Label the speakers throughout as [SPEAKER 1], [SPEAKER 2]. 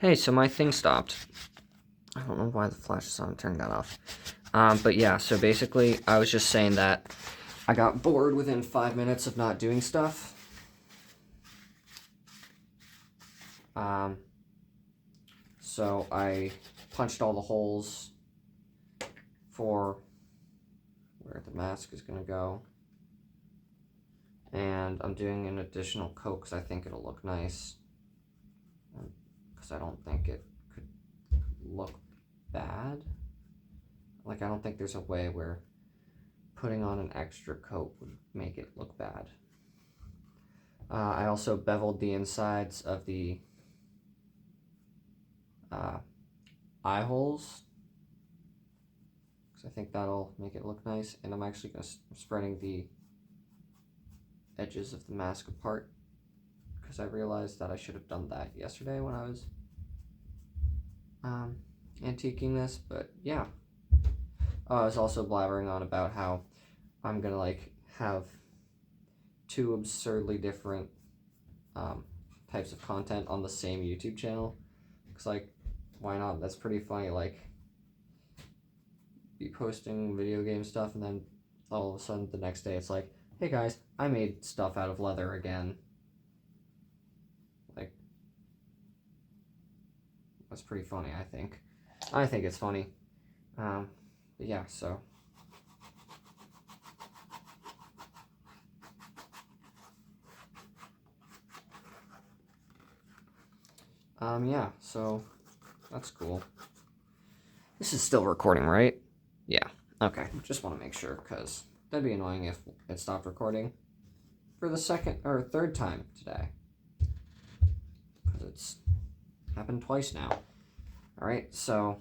[SPEAKER 1] Hey, so my thing stopped. I don't know why the flash is on. Turn that off. But yeah, so basically, I was just saying that I got bored within 5 minutes of not doing stuff. So I punched all the holes for where the mask is going to go. And I'm doing an additional coat because I think it'll look nice. Because I don't think it could look bad. Like, I don't think there's a way where putting on an extra coat would make it look bad. I also beveled the insides of the eye holes because I think that'll make it look nice. And I'm actually going to spreading the edges of the mask apart because I realized that I should have done that yesterday when I was antiquing this. But yeah, I was also blabbering on about how I'm gonna like have two absurdly different types of content on the same YouTube channel. Cause like, why not? That's pretty funny. Like, be posting video game stuff and then all of a sudden the next day it's like, hey guys, I made stuff out of leather again. Like, that's pretty funny. I think it's funny. But yeah, so. Yeah, so that's cool. This is still recording, right? Yeah, okay. Just want to make sure, because that'd be annoying if it stopped recording for the second or third time today. Because it's happened twice now. Alright, so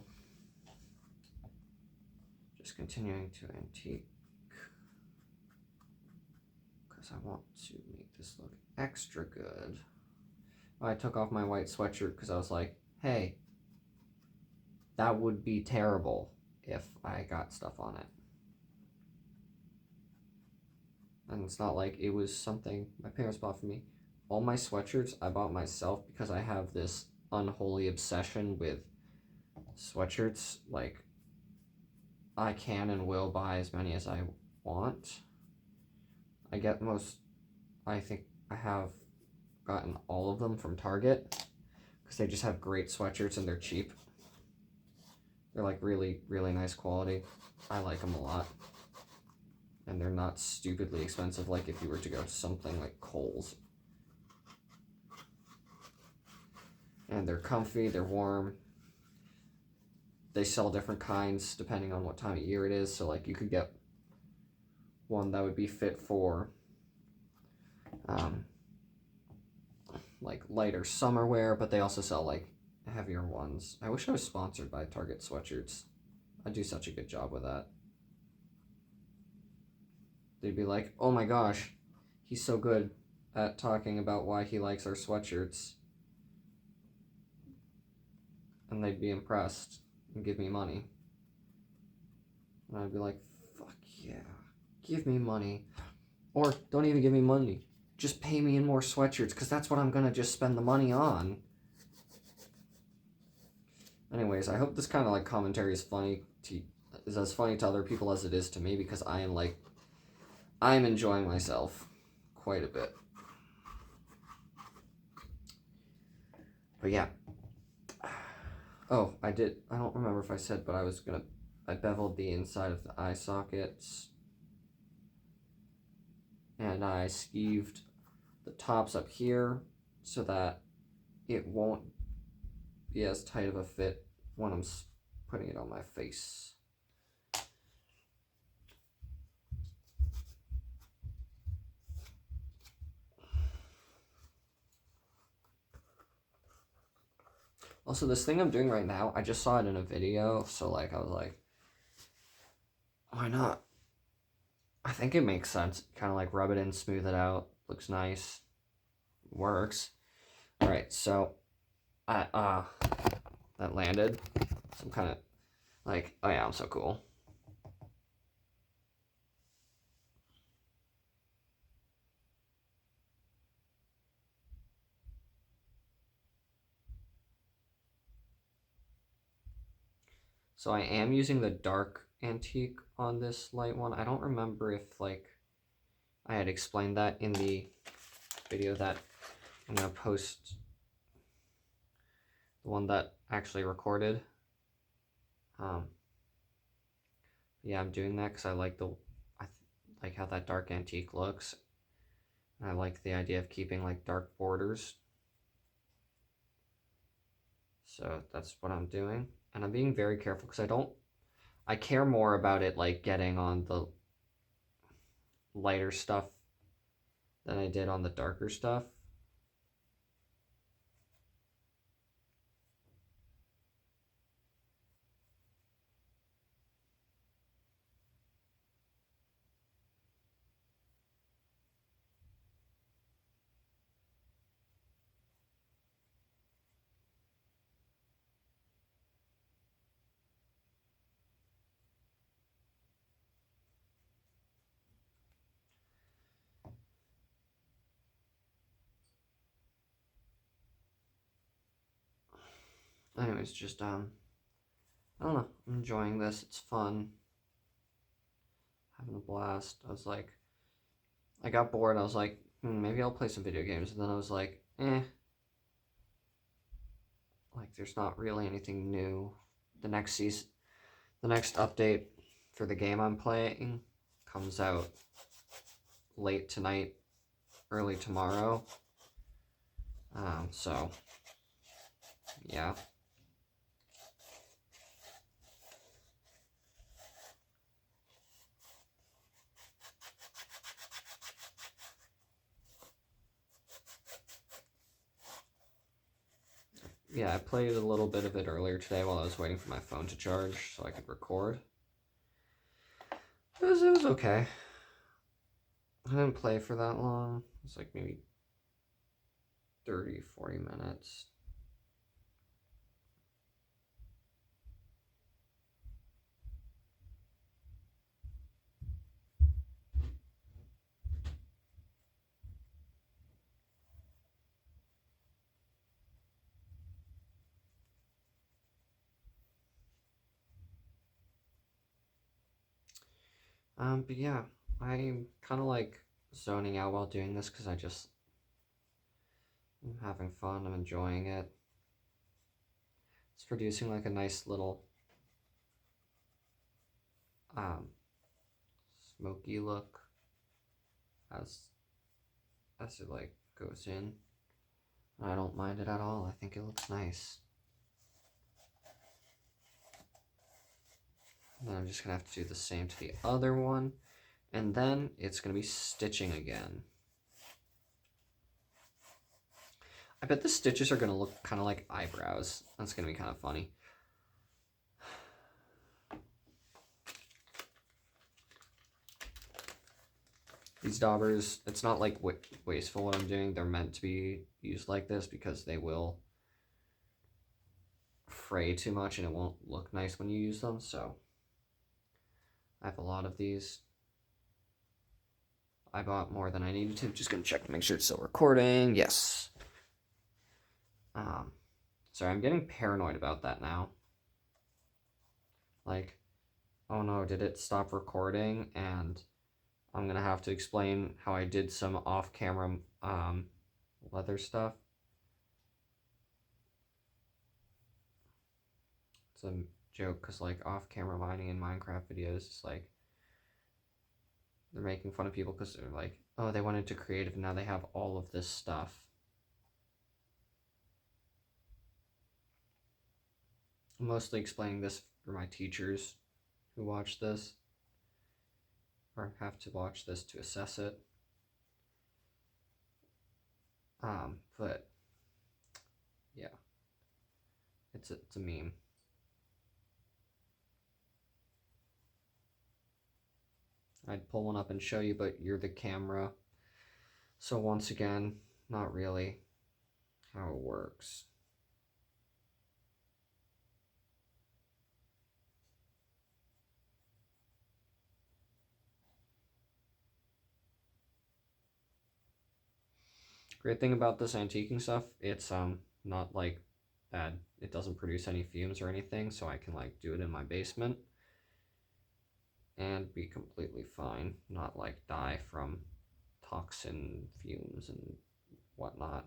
[SPEAKER 1] just continuing to antique. Because I want to make this look extra good. I took off my white sweatshirt because I was like, hey, that would be terrible if I got stuff on it. And it's not like it was something my parents bought for me. All my sweatshirts I bought myself because I have this unholy obsession with sweatshirts. Like, I can and will buy as many as I want. I think I have gotten all of them from Target because they just have great sweatshirts and they're cheap. They're like really, really nice quality. I like them a lot. And they're not stupidly expensive like if you were to go to something like Kohl's. And they're comfy, they're warm. They sell different kinds depending on what time of year it is. So like you could get one that would be fit for like lighter summer wear, but they also sell like heavier ones. I wish I was sponsored by Target sweatshirts. I do such a good job with that. They'd be like, oh my gosh, he's so good at talking about why he likes our sweatshirts. And they'd be impressed and give me money. And I'd be like, fuck yeah, give me money. Or don't even give me money. Just pay me in more sweatshirts, because that's what I'm going to just spend the money on. Anyways, I hope this kind of like commentary is as funny to other people as it is to me, because I am enjoying myself quite a bit. But yeah. Oh, I don't remember if I said, but I beveled the inside of the eye sockets. And I skeeved the tops up here so that it won't be as tight of a fit when I'm putting it on my face. Also, this thing I'm doing right now, I just saw it in a video, so like I was like, why not? I think it makes sense. Kind of like rub it in, smooth it out, looks nice, works. All right, so that landed. So I'm kind of like, oh yeah, I'm so cool. So I am using the dark antique on this light one. I don't remember if like I had explained that in the video that I'm gonna post, the one that actually recorded. Yeah, I'm doing that because I like like how that dark antique looks. And I like the idea of keeping like dark borders. So that's what I'm doing. And I'm being very careful because I care more about it like getting on the lighter stuff than I did on the darker stuff. Anyways, just I don't know, I'm enjoying this. It's fun. Having a blast. I got bored. I was like, maybe I'll play some video games. And then I was like, like there's not really anything new. The next update for the game I'm playing comes out late tonight, early tomorrow. So yeah. Yeah, I played a little bit of it earlier today while I was waiting for my phone to charge so I could record. It was okay. I didn't play for that long. It was like maybe 30, 40 minutes. But yeah, I'm kind of like zoning out while doing this because I'm having fun. I'm enjoying it. It's producing like a nice little smoky look as it like goes in. I don't mind it at all. I think it looks nice. And then I'm just gonna have to do the same to the other one, and then it's gonna be stitching again. I bet the stitches are gonna look kind of like eyebrows. That's gonna be kind of funny. These daubers, it's not like wasteful what I'm doing. They're meant to be used like this because they will fray too much and it won't look nice when you use them. So I have a lot of these. I bought more than I needed to. Just gonna check to make sure it's still recording. Yes. Sorry, I'm getting paranoid about that now. Like, oh no, did it stop recording? And I'm gonna have to explain how I did some off-camera leather stuff. It's a joke because like off-camera mining in Minecraft videos is like they're making fun of people because they're like, oh, they went into creative and now they have all of this stuff. I'm mostly explaining this for my teachers who watch this or have to watch this to assess it. But yeah, it's a meme. I'd pull one up and show you, but you're the camera. So once again, not really how it works. Great thing about this antiquing stuff, it's not like that it doesn't produce any fumes or anything, so I can like do it in my basement and be completely fine, not like die from toxin fumes and whatnot.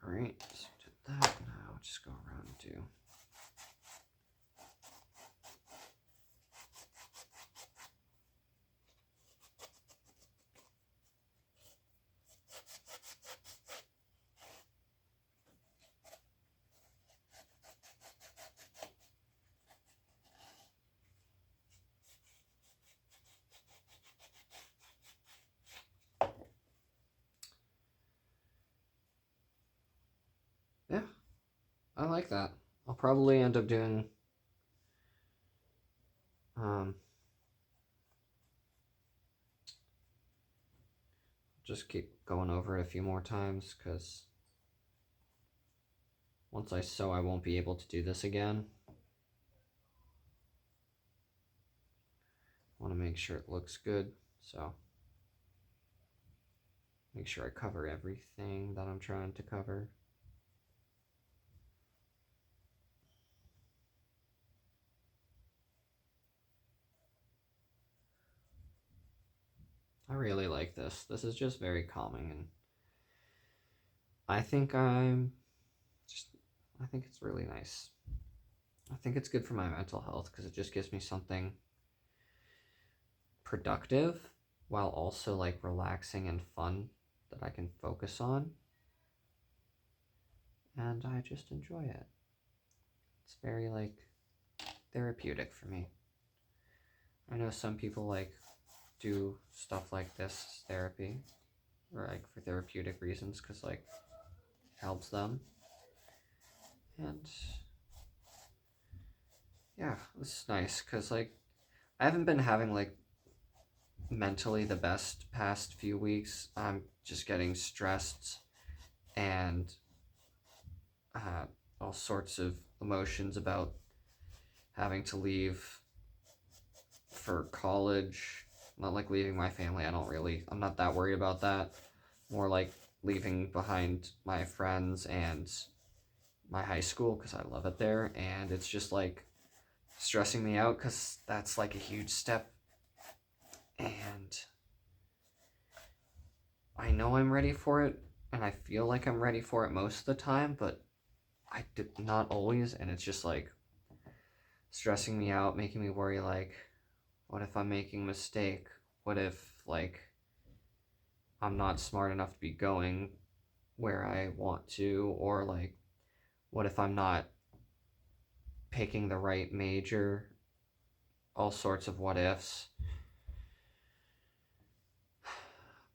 [SPEAKER 1] All right, so did that. Now I'll just go around and do. Yeah, I like that. I'll probably end up doing just keep going over it a few more times because once I sew, I won't be able to do this again. I want to make sure it looks good, so make sure I cover everything that I'm trying to cover. I really like this. This is just very calming, and I think I think it's really nice. I think it's good for my mental health because it just gives me something productive while also like relaxing and fun that I can focus on. And I just enjoy it. It's very like therapeutic for me. I know some people like do stuff like this as therapy or like for therapeutic reasons because like it helps them. And yeah, it's nice because like I haven't been having like mentally the best past few weeks. I'm just getting stressed and all sorts of emotions about having to leave for college. Not like leaving my family. I'm not that worried about that. More like leaving behind my friends and my high school because I love it there. And it's just like stressing me out because that's like a huge step. And I know I'm ready for it. And I feel like I'm ready for it most of the time, but I did not always. And it's just like stressing me out, making me worry like, what if I'm making a mistake? What if like I'm not smart enough to be going where I want to, or like what if I'm not picking the right major? All sorts of what ifs.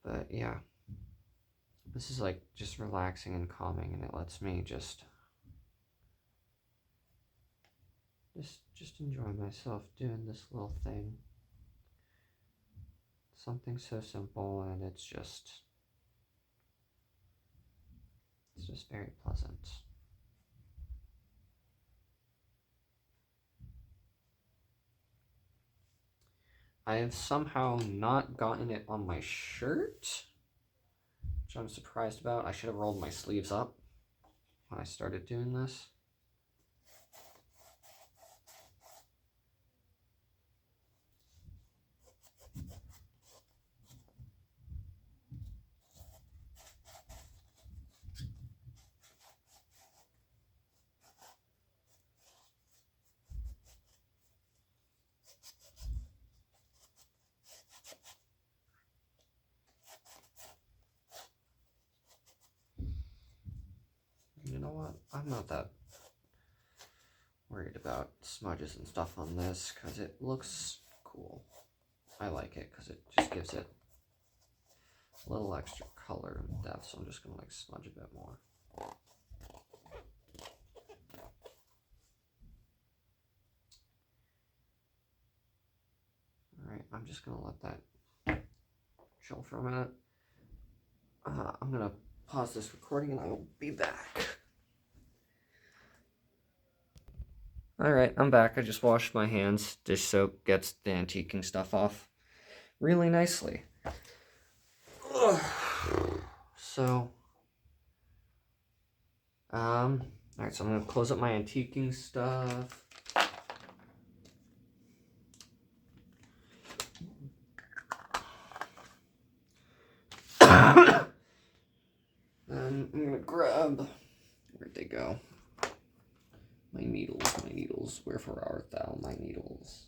[SPEAKER 1] But yeah, this is like just relaxing and calming, and it lets me just enjoy myself doing this little thing. Something so simple, and it's just very pleasant. I have somehow not gotten it on my shirt, which I'm surprised about. I should have rolled my sleeves up when I started doing this. You know what? I'm not that worried about smudges and stuff on this because it looks cool. I like it because it just gives it a little extra color and depth, so I'm just gonna like smudge a bit more. Alright, I'm just gonna let that chill for a minute. I'm gonna pause this recording and I will be back. Alright, I'm back. I just washed my hands. Dish soap gets the antiquing stuff off really nicely. Ugh. So, alright, so I'm gonna close up my antiquing stuff. Then I'm gonna grab, where'd they go? My needles, wherefore art thou, my needles?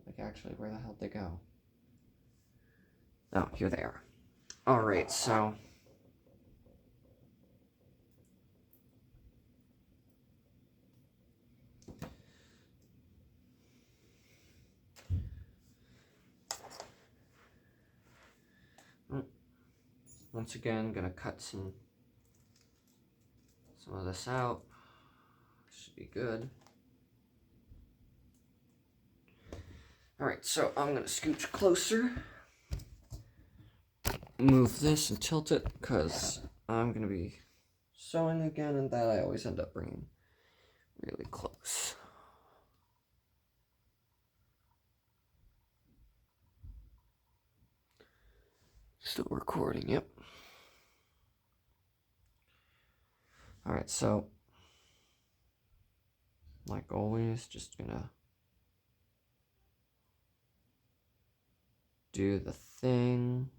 [SPEAKER 1] Like, actually, where the hell did they go? Oh, here they are. Alright, so... once again, gonna cut some of this out. Should be good. Alright, so I'm gonna scooch closer. Move this and tilt it, because I'm gonna be sewing again, and that I always end up bringing really close. Still recording, yep. Alright, so, like always, just gonna do the thing.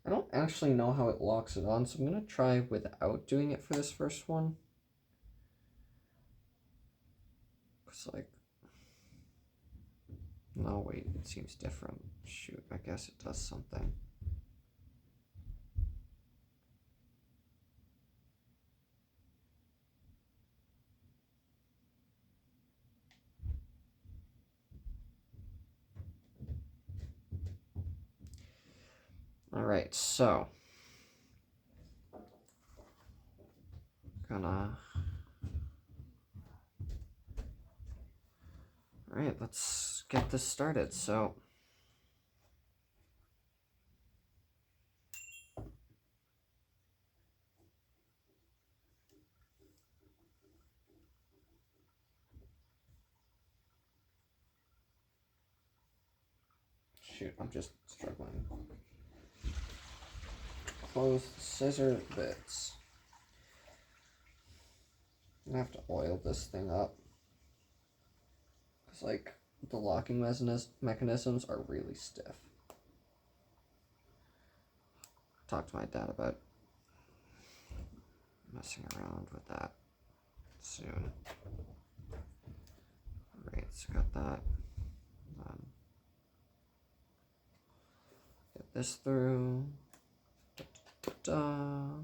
[SPEAKER 1] I don't actually know how it locks it on, so I'm gonna try without doing it for this first one. It's like, no, wait, it seems different. Shoot, I guess it does something. Alright, so gonna... Alright, let's get this started. So shoot, I'm just struggling. Close the scissor bits. I'm gonna have to oil this thing up. Because, like, the locking mechanisms are really stiff. Talk to my dad about messing around with that soon. Alright, so got that. Get this through. Da-da-da-da.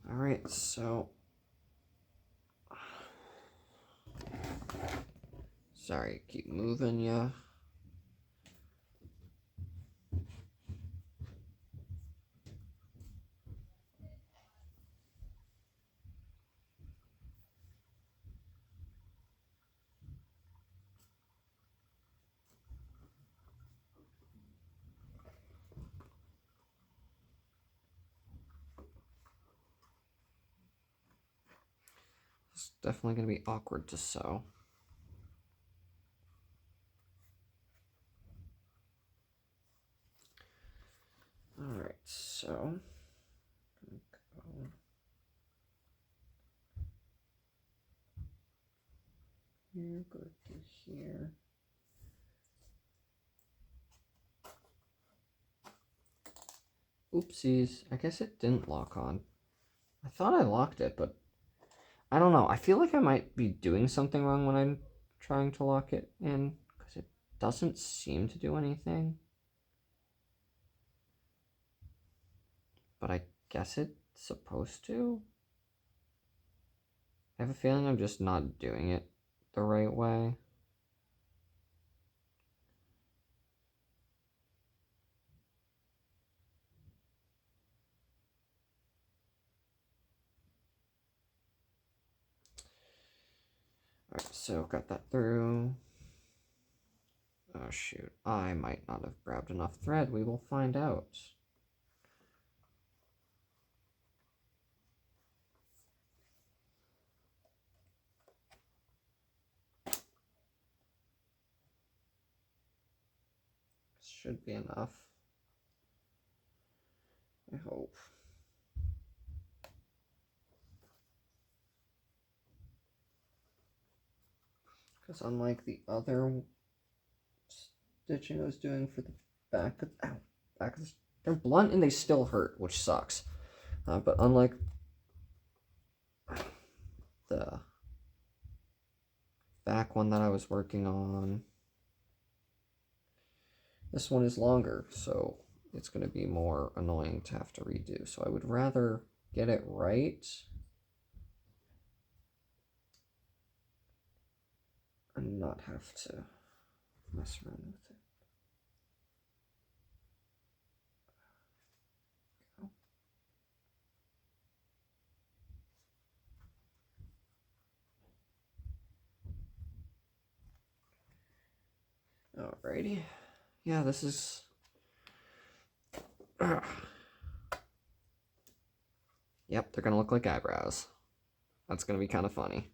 [SPEAKER 1] Alright, so... Sorry, keep moving, yeah. It's definitely going to be awkward to sew. Alright, so... Go here, go through here. Oopsies, I guess it didn't lock on. I thought I locked it, but I don't know. I feel like I might be doing something wrong when I'm trying to lock it in, because it doesn't seem to do anything. But I guess it's supposed to. I have a feeling I'm just not doing it the right way. Alright, so got that through. Oh shoot, I might not have grabbed enough thread. We will find out. Should be enough. I hope. Because unlike the other stitching I was doing for the back of, they're blunt and they still hurt, which sucks. But unlike the back one that I was working on, this one is longer, so it's going to be more annoying to have to redo. So I would rather get it right and not have to mess around with it. Alrighty. Yeah, this is... Yep, they're gonna look like eyebrows. That's gonna be kind of funny.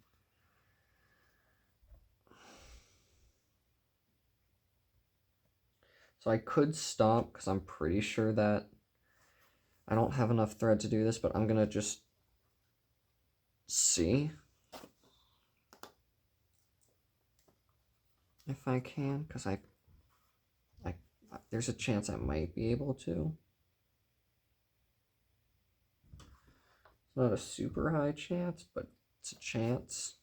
[SPEAKER 1] So I could stop, because I'm pretty sure that I don't have enough thread to do this, but I'm gonna just see if I can, because there's a chance I might be able to. It's not a super high chance, but it's a chance.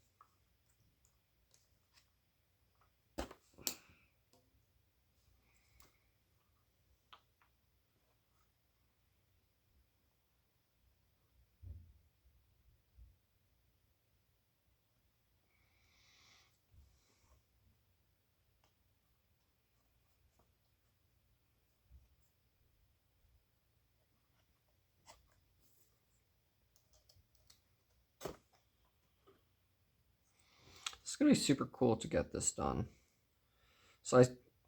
[SPEAKER 1] It's gonna be super cool to get this done. So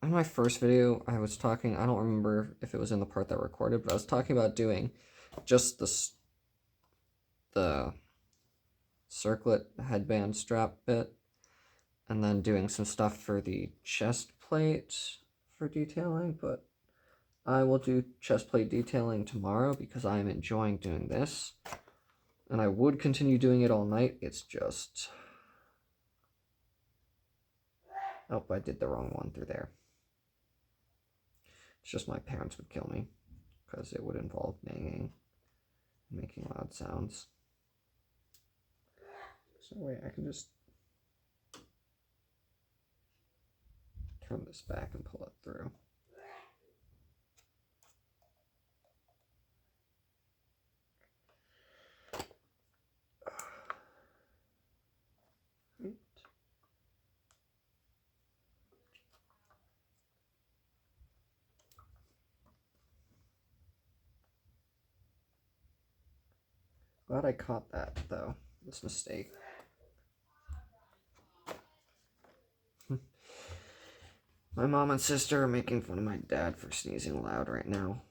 [SPEAKER 1] in my first video, I was talking, I don't remember if it was in the part that I recorded, but I was talking about doing just the circlet headband strap bit, and then doing some stuff for the chest plate for detailing, but I will do chest plate detailing tomorrow because I am enjoying doing this. And I would continue doing it all night, it's just... Oh, I did the wrong one through there. It's just my parents would kill me, because it would involve banging and making loud sounds. So wait, I can just turn this back and pull it through. Glad I caught that, though, this mistake. My mom and sister are making fun of my dad for sneezing loud right now.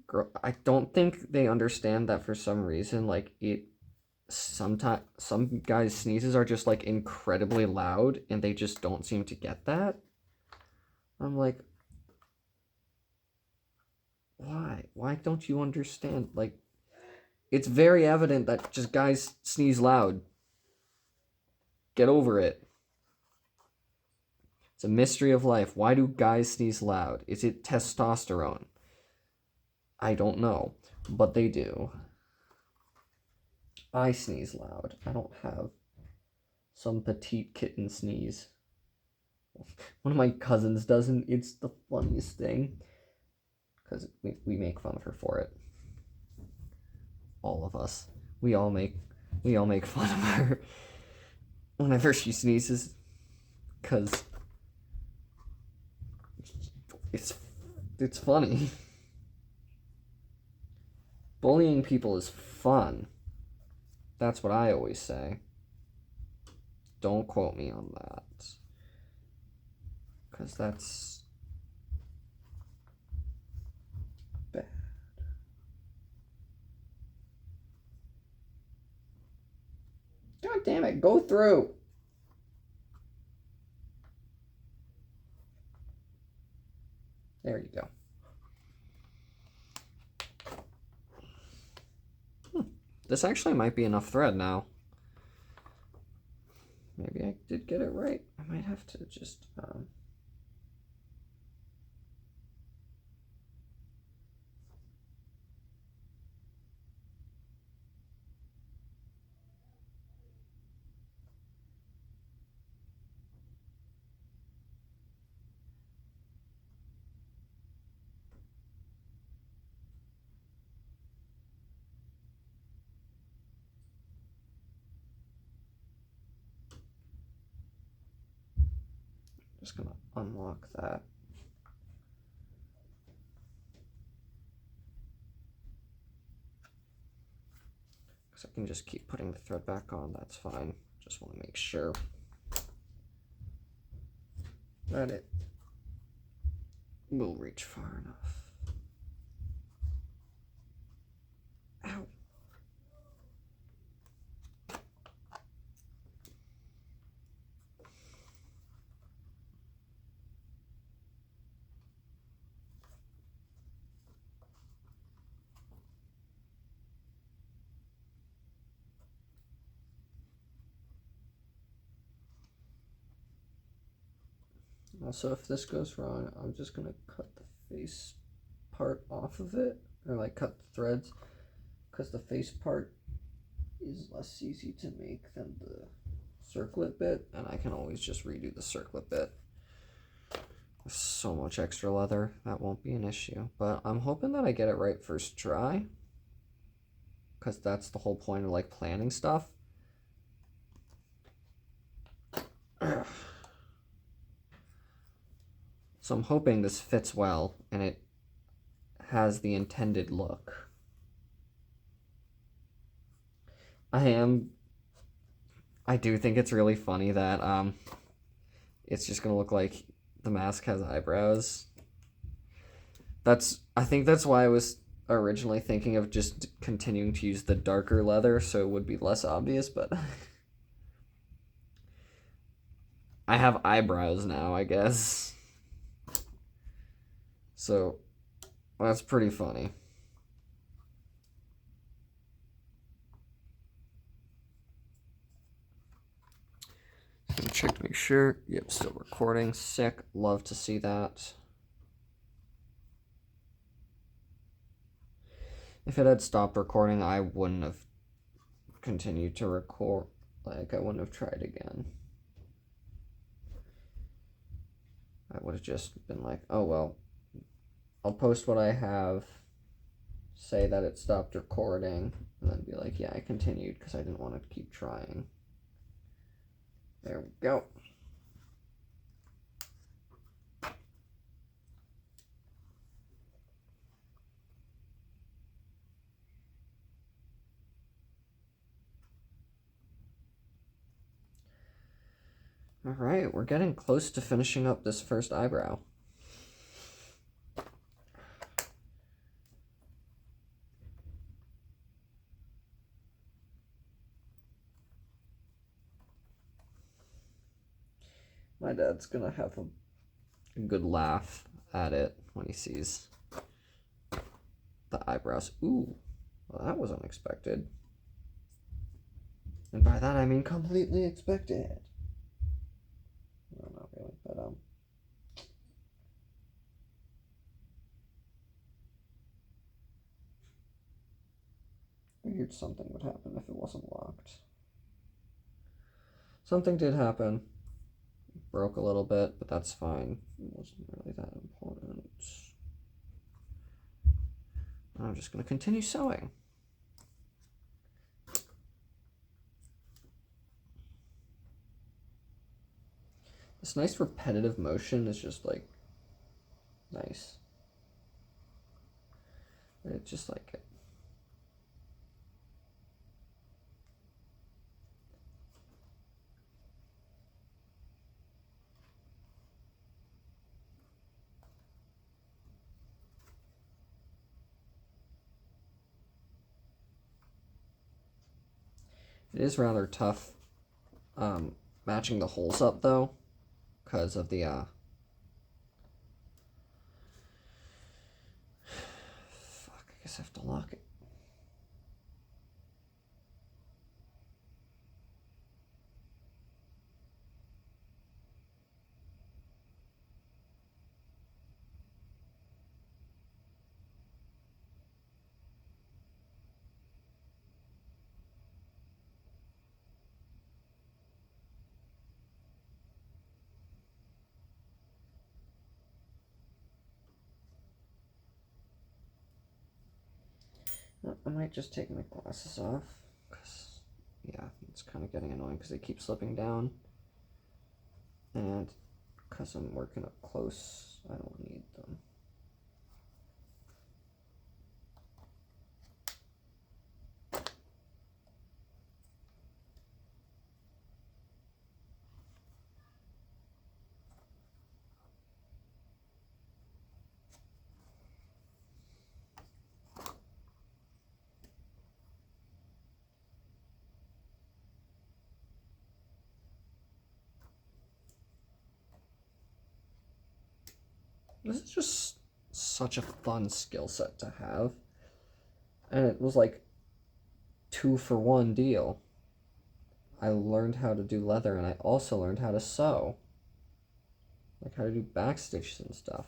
[SPEAKER 1] Girl, I don't think they understand that for some reason, like, sometimes some guys' sneezes are just, like, incredibly loud, and they just don't seem to get that. I'm like, why? Why don't you understand? Like, it's very evident that just guys sneeze loud. Get over it. It's a mystery of life. Why do guys sneeze loud? Is it testosterone? I don't know, but they do. I sneeze loud. I don't have some petite kitten sneeze. One of my cousins doesn't. It's the funniest thing. Because we make fun of her for it. All of us. We all make fun of her whenever she sneezes. Because it's funny. Bullying people is fun. That's what I always say. Don't quote me on that. Because that's bad. God damn it, go through. There you go. This actually might be enough thread now. Maybe I did get it right. I might have to just... Just gonna unlock that. Because I can just keep putting the thread back on, that's fine. Just want to make sure that it will reach far enough. Ow. Also, if this goes wrong, I'm just going to cut the face part off of it, or like cut the threads, because the face part is less easy to make than the circlet bit, and I can always just redo the circlet bit. There's so much extra leather, that won't be an issue. But I'm hoping that I get it right first try, because that's the whole point of like planning stuff. So I'm hoping this fits well and it has the intended look. I do think it's really funny that it's just gonna look like the mask has eyebrows. I think that's why I was originally thinking of just continuing to use the darker leather so it would be less obvious, but I have eyebrows now, I guess. So that's pretty funny. Gonna check to make sure. Yep, still recording. Sick. Love to see that. If it had stopped recording, I wouldn't have continued to record. Like, I wouldn't have tried again. I would have just been like, oh well, I'll post what I have, say that it stopped recording, and then be like, yeah, I continued because I didn't want to keep trying. There we go. All right, we're getting close to finishing up this first eyebrow. My dad's gonna have a good laugh at it when he sees the eyebrows. Ooh, well, that was unexpected. And by that I mean completely expected. No, not really, but figured something would happen if it wasn't locked. Something did happen. Broke a little bit, but that's fine. It wasn't really that important. I'm just going to continue sewing. This nice repetitive motion is just like nice. It's just like it. It is rather tough matching the holes up, though, because of the, fuck, I guess I have to lock it. I might just take my glasses off, because, yeah, it's kind of getting annoying because they keep slipping down. And because I'm working up close, I don't need them. This is just such a fun skill set to have. And it was like 2-for-1 deal. I learned how to do leather, and I also learned how to sew. Like how to do backstitches and stuff.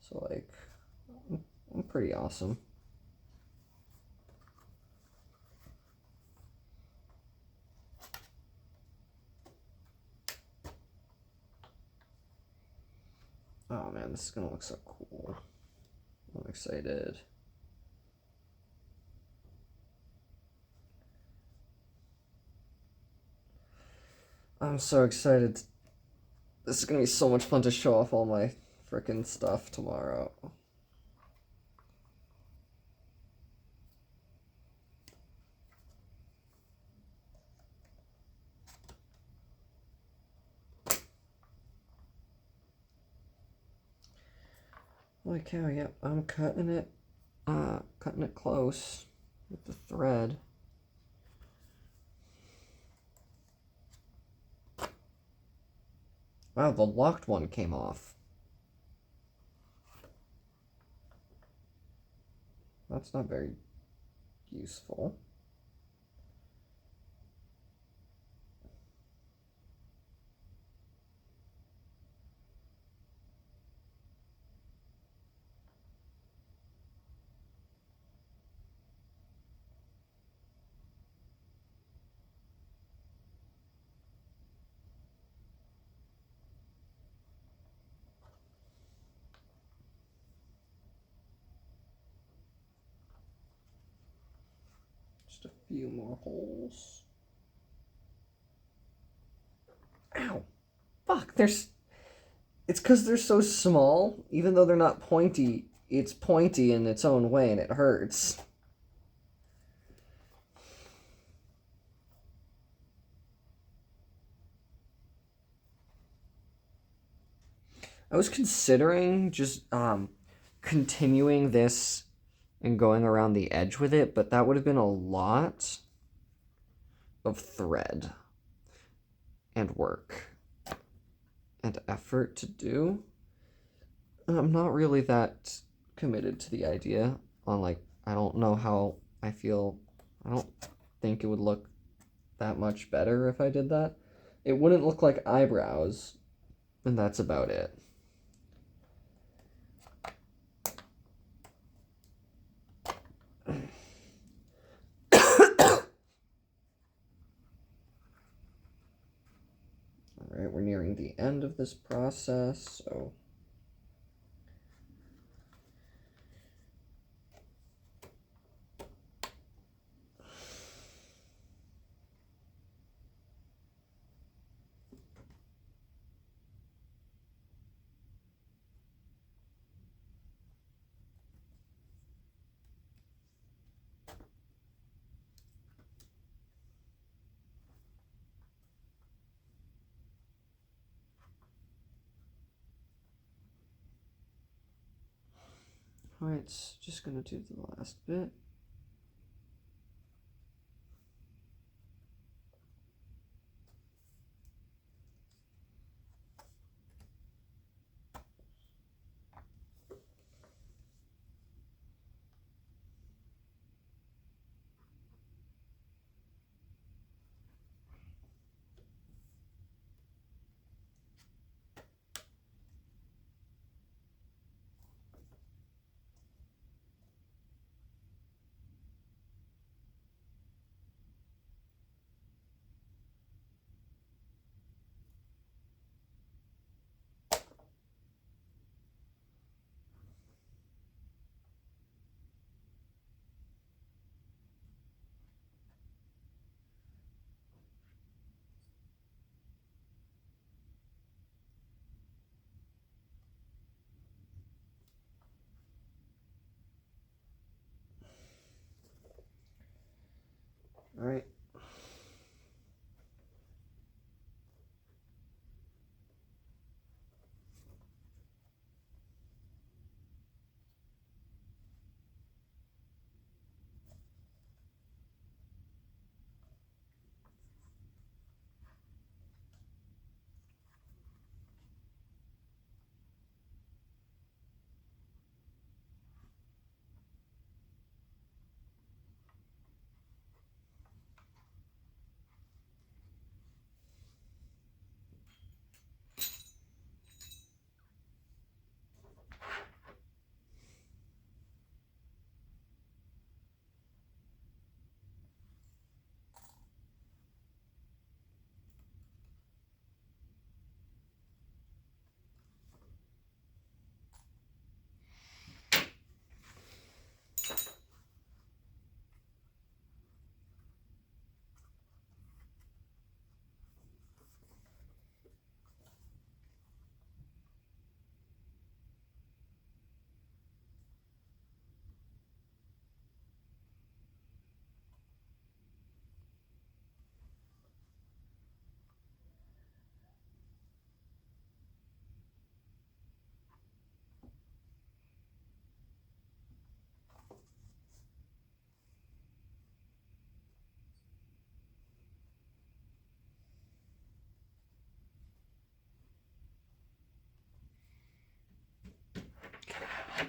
[SPEAKER 1] So like, I'm pretty awesome. Oh man, this is gonna look so cool. I'm excited. I'm so excited. This is gonna be so much fun to show off all my frickin' stuff tomorrow. Holy cow, yep, I'm cutting it close with the thread. Wow, the locked one came off. That's not very useful. Just a few more holes. Ow! Fuck, it's because they're so small, even though they're not pointy, it's pointy in its own way and it hurts. I was considering just continuing this and going around the edge with it, but that would have been a lot of thread and work and effort to do. And I'm not really that committed to the idea on, like, I don't know how I feel. I don't think it would look that much better if I did that. It wouldn't look like eyebrows, and that's about it. Alright, we're nearing the end of this process, so alright, just gonna do the last bit. All right.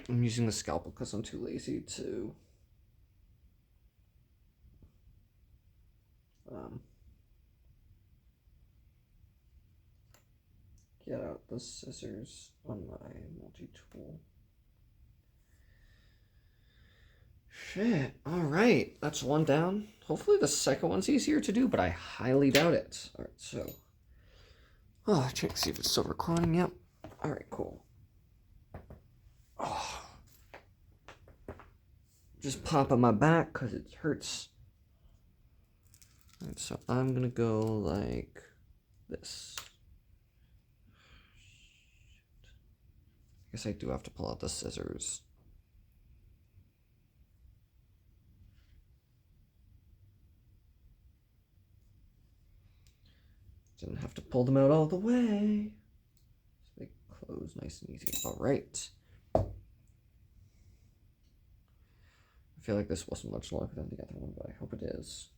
[SPEAKER 1] I'm using the scalpel because I'm too lazy to get out the scissors on my multi-tool. Shit. Alright, that's one down. Hopefully the second one's easier to do, but I highly doubt it. Alright, so... Oh, check, see if it's still recording. Yep. Alright, cool. Oh. Just popping my back because it hurts. Alright, so I'm gonna go like this. I guess I do have to pull out the scissors. Didn't have to pull them out all the way. So they close nice and easy. Alright. I feel like this wasn't much longer than the other one, but I hope it is.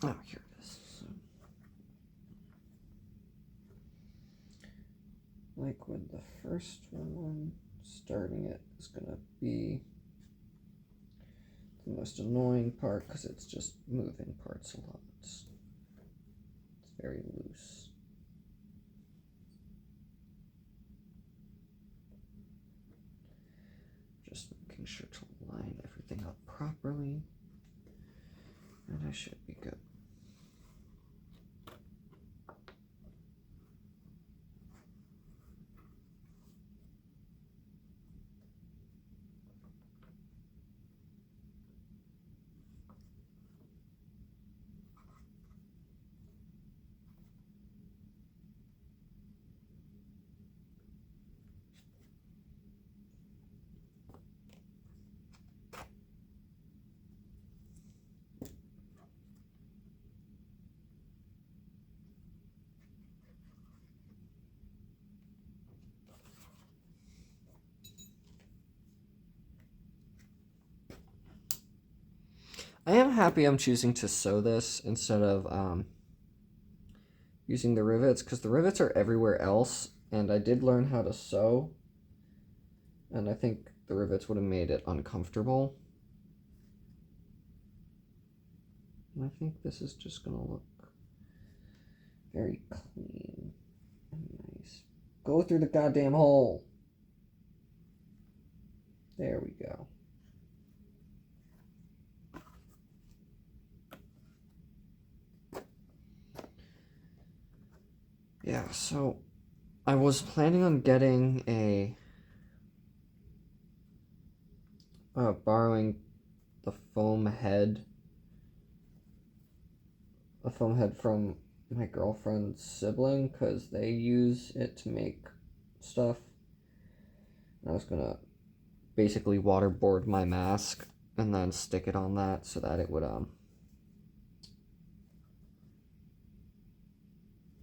[SPEAKER 1] Oh, here it is. So, like with the first one, starting it is gonna be the most annoying part because it's just moving parts a lot. It's very loose. Just making sure to line everything up properly, and I should be good. I am happy I'm choosing to sew this instead of using the rivets, because the rivets are everywhere else, and I did learn how to sew, and I think the rivets would have made it uncomfortable. And I think this is just gonna look very clean and nice. Go through the goddamn hole. There we go. Yeah, so I was planning on getting borrowing the foam head from my girlfriend's sibling, because they use it to make stuff. And I was gonna basically waterboard my mask and then stick it on that so that it would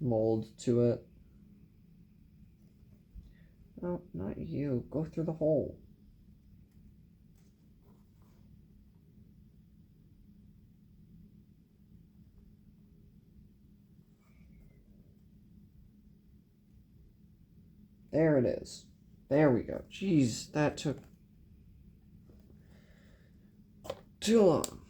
[SPEAKER 1] mold to it. No, not you. Go through the hole. There it is. There we go. Jeez, that took too long.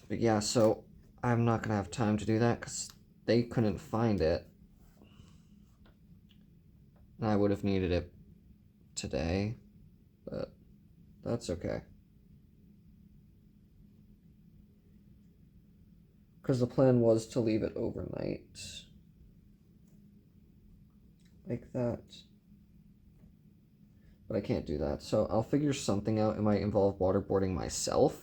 [SPEAKER 1] But yeah, so I'm not gonna have time to do that because they couldn't find it. And I would have needed it today, but that's okay. Because the plan was to leave it overnight. Like that. But I can't do that, so I'll figure something out. It might involve waterboarding myself.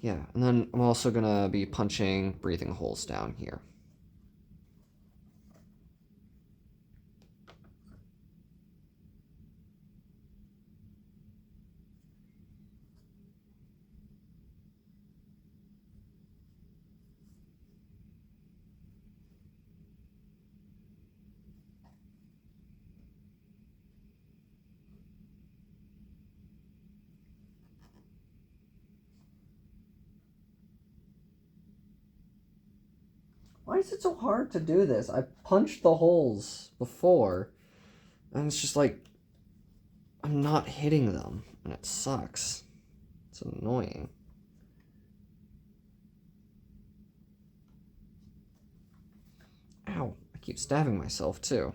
[SPEAKER 1] Yeah, and then I'm also gonna be punching breathing holes down here. Why is it so hard to do this? I punched the holes before, and it's just like, I'm not hitting them, and it sucks. It's annoying. Ow, I keep stabbing myself too.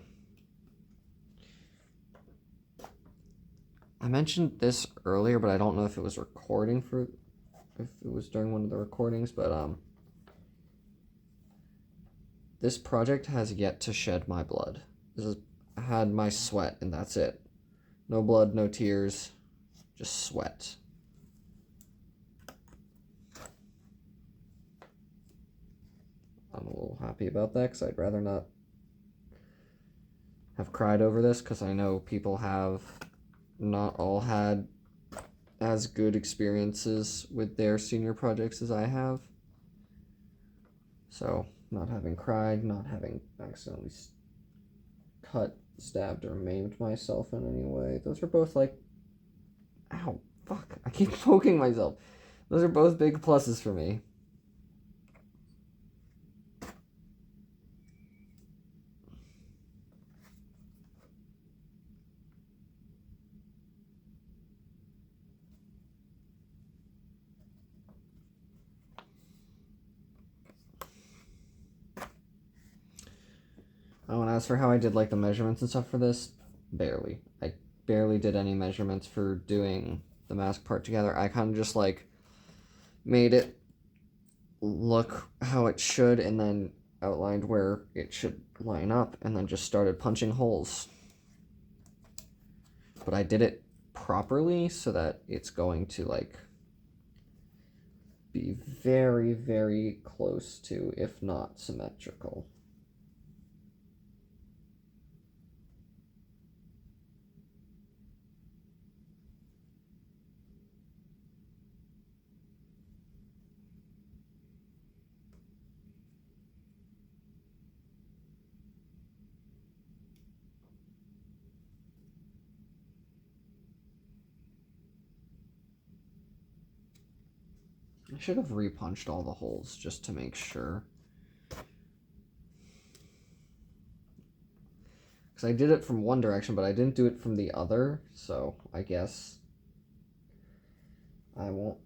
[SPEAKER 1] I mentioned this earlier, but I don't know if it was if it was during one of the recordings, but this project has yet to shed my blood. I had my sweat, and that's it. No blood, no tears, just sweat. I'm a little happy about that, because I'd rather not have cried over this, because I know people have not all had as good experiences with their senior projects as I have. So, not having cried, not having accidentally cut, stabbed, or maimed myself in any way. Those are both like, ow, fuck, I keep poking myself. Those are both big pluses for me. Oh, and as for how I did like the measurements and stuff for this, barely. I barely did any measurements for doing the mask part together. I kind of just like made it look how it should and then outlined where it should line up and then just started punching holes. But I did it properly so that it's going to like be very, very close to, if not symmetrical. I should have repunched all the holes just to make sure. Because I did it from one direction, but I didn't do it from the other, so I guess I will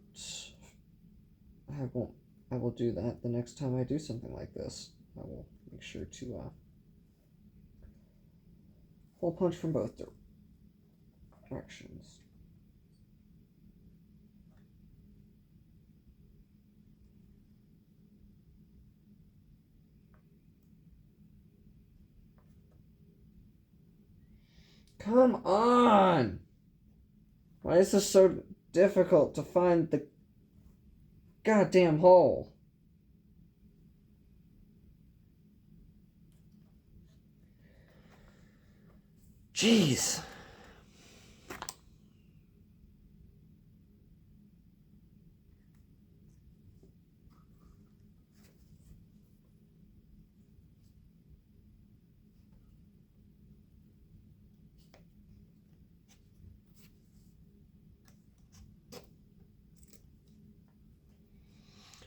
[SPEAKER 1] do that the next time I do something like this. I will make sure to hole punch from both directions. Come on! Why is this so difficult to find the goddamn hole? Jeez.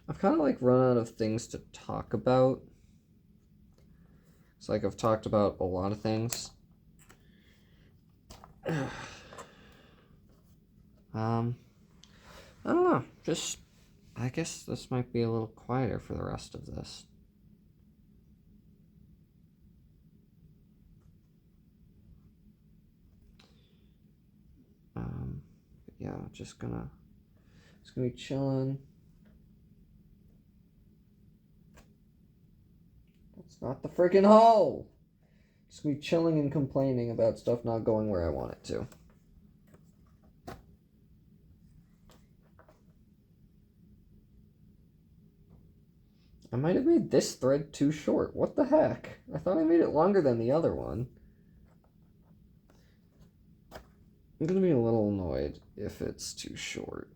[SPEAKER 1] I've kind of like run out of things to talk about. It's like I've talked about a lot of things. I don't know. Just, I guess this might be a little quieter for the rest of this. Yeah, just gonna be chilling. That's not the freaking hole. Just gonna be chilling and complaining about stuff not going where I want it to. I might have made this thread too short. What the heck? I thought I made it longer than the other one. I'm gonna be a little annoyed if it's too short.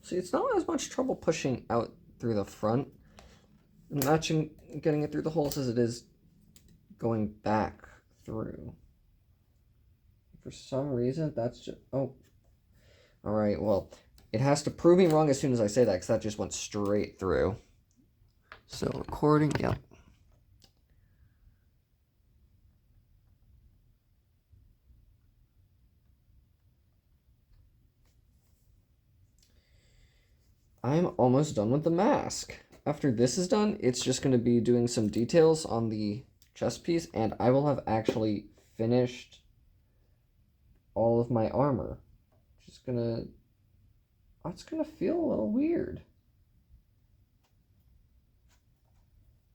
[SPEAKER 1] See, it's not as much trouble pushing out through the front and matching, getting it through the holes as it is going back through. For some reason, that's just... Oh. Alright, well, it has to prove me wrong as soon as I say that, because that just went straight through. So, recording, yep. I'm almost done with the mask. After this is done, it's just going to be doing some details on the chest piece, and I will have actually finished all of my armor. Just gonna... It's gonna feel a little weird.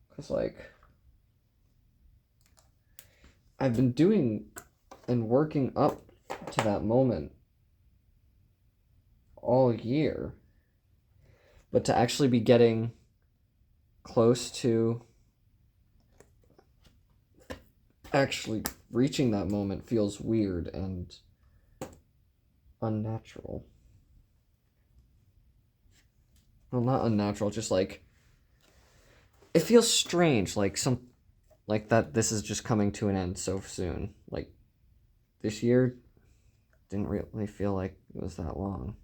[SPEAKER 1] Because, like, I've been doing and working up to that moment all year. But to actually be getting close to actually reaching that moment feels weird and unnatural. Well, not unnatural, just like it feels strange, like that this is just coming to an end so soon. Like this year didn't really feel like it was that long.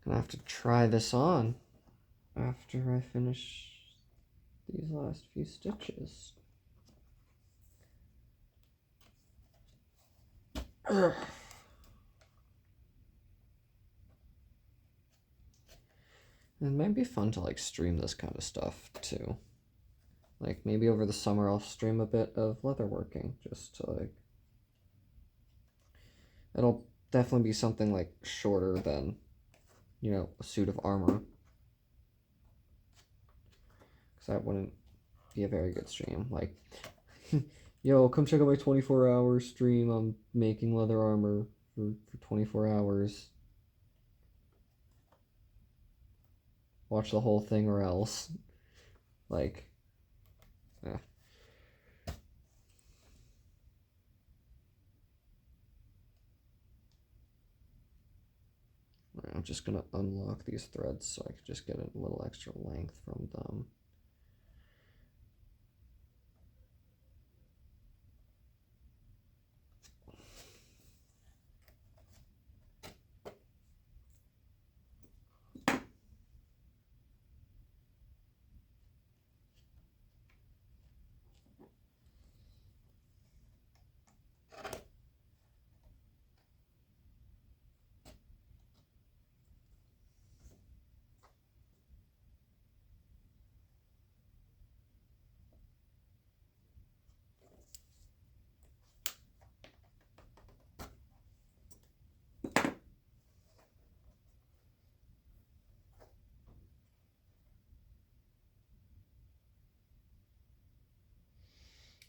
[SPEAKER 1] gonna have to try this on after I finish these last few stitches. Ugh. It might be fun to like stream this kind of stuff too. Like maybe over the summer I'll stream a bit of leatherworking just to like. It'll definitely be something like shorter than, you know, a suit of armor. Because that wouldn't be a very good stream. Like, yo, come check out my 24-hour stream. I'm making leather armor for 24 hours. Watch the whole thing or else. Like, yeah. I'm just going to unlock these threads so I can just get a little extra length from them.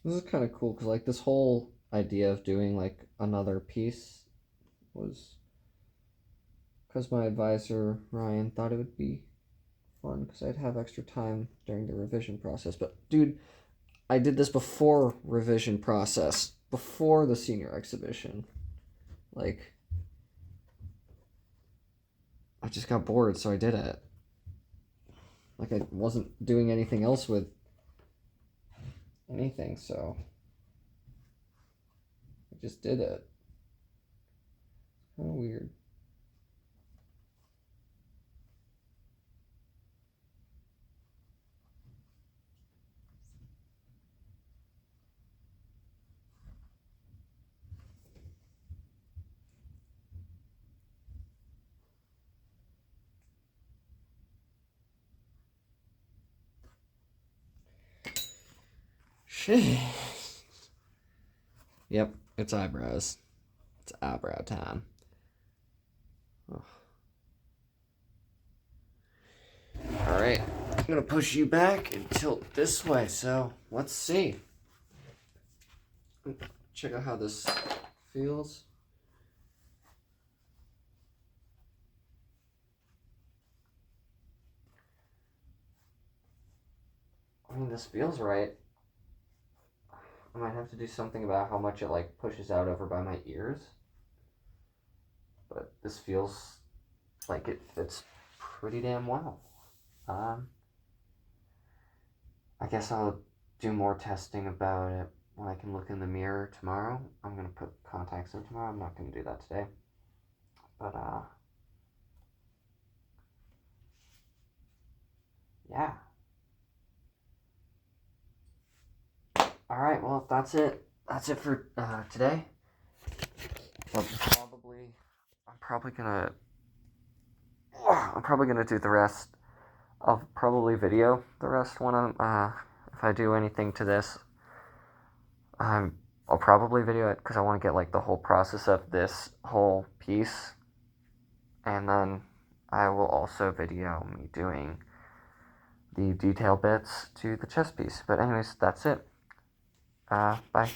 [SPEAKER 1] This is kind of cool because like this whole idea of doing like another piece was because my advisor Ryan thought it would be fun because I'd have extra time during the revision process. But dude, I did this before revision process, before the senior exhibition. Like, I just got bored, so I did it. Like, I wasn't doing anything else with anything, so I just did it. Kind of weird. Shit. Yep, it's eyebrows. It's eyebrow time. Oh. Alright, I'm gonna push you back and tilt this way, so let's see. Check out how this feels. I mean, this feels right. I might have to do something about how much it like pushes out over by my ears. But this feels like it fits pretty damn well. I guess I'll do more testing about it when I can look in the mirror tomorrow. I'm gonna put contacts in tomorrow. I'm not gonna do that today. But yeah. Alright, well that's it. That's it for today. I'm probably gonna do the rest. I'll probably video the rest when I'm if I do anything to this. I'll probably video it because I want to get like the whole process of this whole piece, and then I will also video me doing the detail bits to the chest piece. But anyways, that's it. Bye.